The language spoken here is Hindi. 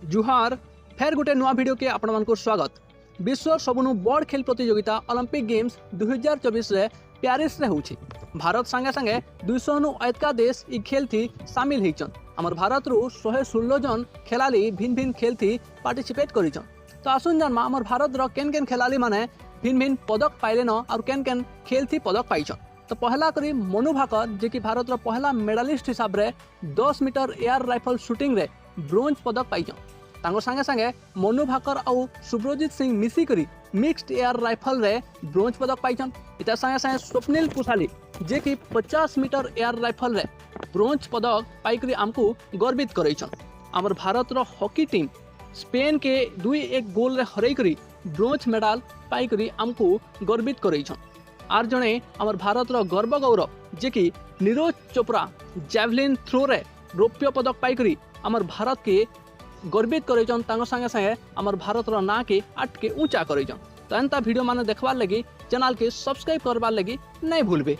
जुहार फेर गोटे नुआ भिडियो के आपण मानक स्वागत। विश्व सबुनु बड़ खेल प्रतियोगिता ओलंपिक गेम्स 2024 रे पेरिस रे होछि। भारत संगे संगे 200 नु अधिका देश इ खेल थी शामिल होइछन। हमर भारत रु 116 जन खिलाड़ी भिन्न भिन्न खेल थी पार्टिसिपेट करिछन। तो आसुन जानमा हमर भारत रो केन केन खिलाड़ी माने भिन्न भिन्न पदक पाइले न और केन केन खेल थी पदक पाइछन। तो पहला करी मनु भाकर जे कि भारत रो पहला मेडालिस्ट हिसाब रे 10 मीटर एयर राइफल शूटिंग रे ब्रोंज पदक पाइछन। तांको संगे संगे मनु भाकर और सुब्रजीत सिंह मिसी करी मिक्स्ड एयर राइफल रे ब्रोंज पदक पाइछन। इता संगे संगे स्वप्निल पुसाली जे कि 50 मीटर एयर राइफल रे ब्रोंज पदक पाइकरी आमको गर्वित करैछन। हमर भारत रो हॉकी टीम स्पेन के 2-1 गोल रे हरई करी ब्रोंज मेडल पाइकरी आमको गर्वित करैछन। आर जने हमर भारत रो गर्व गौरव जे कि नीरज चोपड़ा जैवलिन थ्रो रे रौप्य पदक पाइकरी हमर भारत के गर्वित करैछन। तांको संगे संगे हमर भारत रो ना के आट के ऊंचा करैछन। तो एंता वीडियो माने देखबार लगी चैनल के सब्सक्राइब करबार लगी नहीं भूलबे।